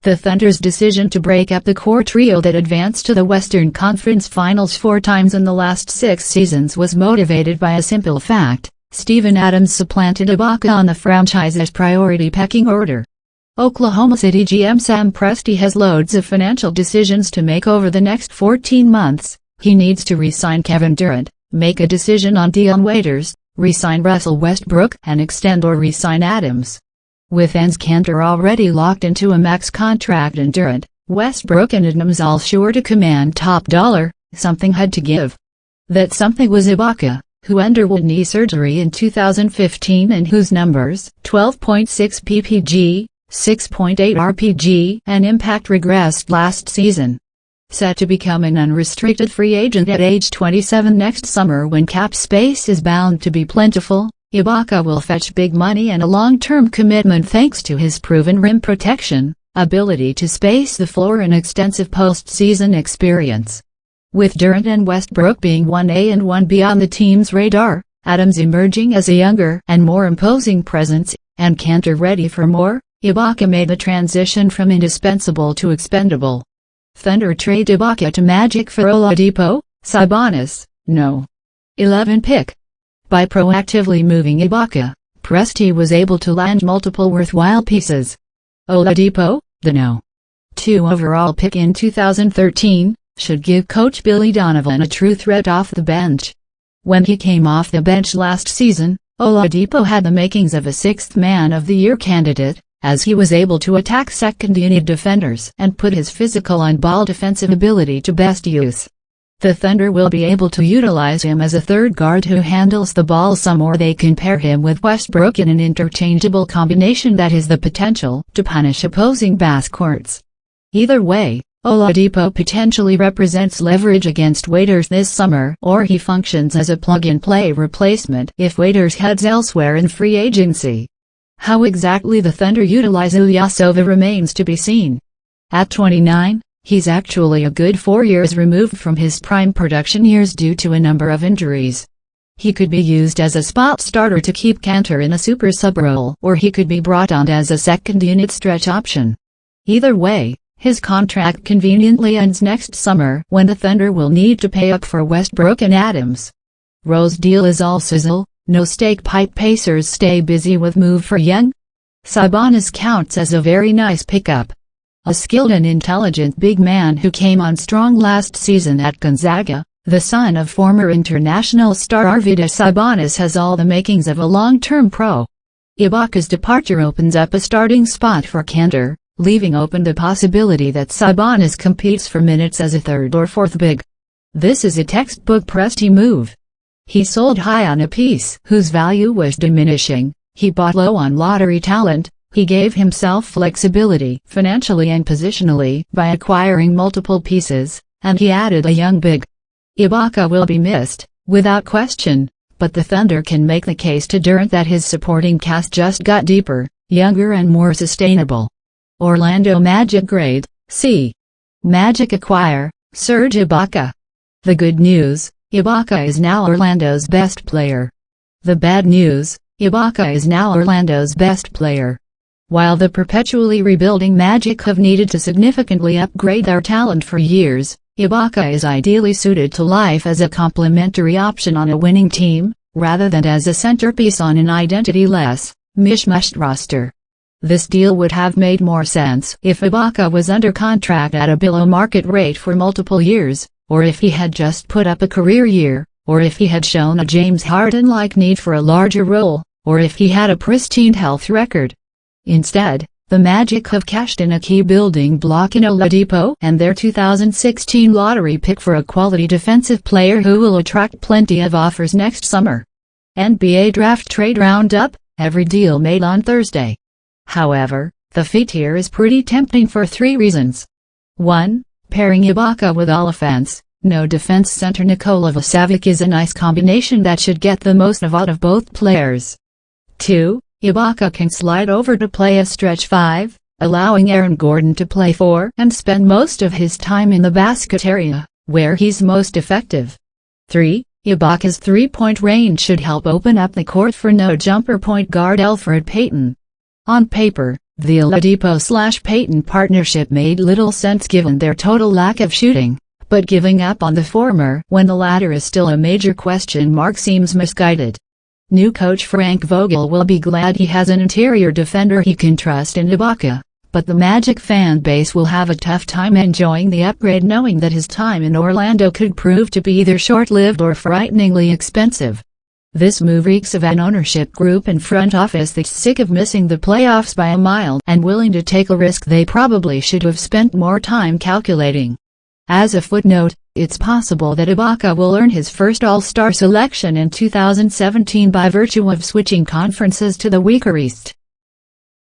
The Thunder's decision to break up the core trio that advanced to the Western Conference Finals 4 times in the last 6 seasons was motivated by a simple fact: Steven Adams supplanted Ibaka on the franchise's priority pecking order. Oklahoma City GM Sam Presti has loads of financial decisions to make over the next 14 months. He needs to re-sign Kevin Durant, make a decision on Dion Waiters, re-sign Russell Westbrook, and extend or re-sign Adams. With Enes Kanter already locked into a max contract and Durant, Westbrook and Adams all sure to command top dollar, something had to give. That something was Ibaka, who underwent knee surgery in 2015 and whose numbers, 12.6 ppg, 6.8 rpg, and impact regressed last season. Set to become an unrestricted free agent at age 27 next summer when cap space is bound to be plentiful, Ibaka will fetch big money and a long-term commitment thanks to his proven rim protection, ability to space the floor and extensive postseason experience. With Durant and Westbrook being 1A and 1B on the team's radar, Adams emerging as a younger and more imposing presence, and Kanter ready for more, Ibaka made the transition from indispensable to expendable. Thunder trade Ibaka to Magic for Oladipo, Sabonis, no. 11 pick. By proactively moving Ibaka, Presti was able to land multiple worthwhile pieces. Oladipo, the No. 2 overall pick in 2013, should give coach Billy Donovan a true threat off the bench. When he came off the bench last season, Oladipo had the makings of a 6th Man of the Year candidate, as he was able to attack second-unit defenders and put his physical on-ball defensive ability to best use. The Thunder will be able to utilize him as a third guard who handles the ball some more. They can pair him with Westbrook in an interchangeable combination that has the potential to punish opposing backcourts. Either way, Oladipo potentially represents leverage against Waiters this summer, or he functions as a plug-and-play replacement if Waiters heads elsewhere in free agency. How exactly the Thunder utilize Ilyasova remains to be seen. At 29, he's actually a good 4 years removed from his prime production years due to a number of injuries. He could be used as a spot starter to keep Kanter in a super sub role, or he could be brought on as a second-unit stretch option. Either way, his contract conveniently ends next summer when the Thunder will need to pay up for Westbrook and Adams. Rose deal is all sizzle, no stake pipe. Pacers stay busy with move for young Sabonis counts as a very nice pickup. A skilled and intelligent big man who came on strong last season at Gonzaga, the son of former international star Arvydas Sabonis has all the makings of a long-term pro. Ibaka's departure opens up a starting spot for Kanter, leaving open the possibility that Sabonis competes for minutes as a third or fourth big. This is a textbook Presti move. He sold high on a piece whose value was diminishing, he bought low on lottery talent, he gave himself flexibility financially and positionally by acquiring multiple pieces, and he added a young big. Ibaka will be missed, without question, but the Thunder can make the case to Durant that his supporting cast just got deeper, younger and more sustainable. Orlando Magic grade, C. Magic acquire Serge Ibaka. The good news: Ibaka is now Orlando's best player. The bad news: Ibaka is now Orlando's best player. While the perpetually rebuilding Magic have needed to significantly upgrade their talent for years, Ibaka is ideally suited to life as a complementary option on a winning team, rather than as a centerpiece on an identity-less, mishmashed roster. This deal would have made more sense if Ibaka was under contract at a below-market rate for multiple years, or if he had just put up a career year, or if he had shown a James Harden-like need for a larger role, or if he had a pristine health record. Instead, the Magic have cashed in a key building block in Oladipo and their 2016 lottery pick for a quality defensive player who will attract plenty of offers next summer. NBA Draft Trade Roundup, every deal made on Thursday. However, the feat here is pretty tempting for 3 reasons. 1. Pairing Ibaka with all-offense, no-defense center Nikola Vucevic is a nice combination that should get the most out of both players. 2. Ibaka can slide over to play a stretch 5, allowing Aaron Gordon to play 4 and spend most of his time in the basket area, where he's most effective. 3. Ibaka's three-point range should help open up the court for no-jumper point guard Elfrid Payton. On paper, The Oladipo/Payton partnership made little sense given their total lack of shooting, but giving up on the former when the latter is still a major question mark seems misguided. New coach Frank Vogel will be glad he has an interior defender he can trust in Ibaka, but the Magic fan base will have a tough time enjoying the upgrade knowing that his time in Orlando could prove to be either short-lived or frighteningly expensive. This move reeks of an ownership group and front office that's sick of missing the playoffs by a mile and willing to take a risk they probably should have spent more time calculating. As a footnote, it's possible that Ibaka will earn his first All-Star selection in 2017 by virtue of switching conferences to the weaker East.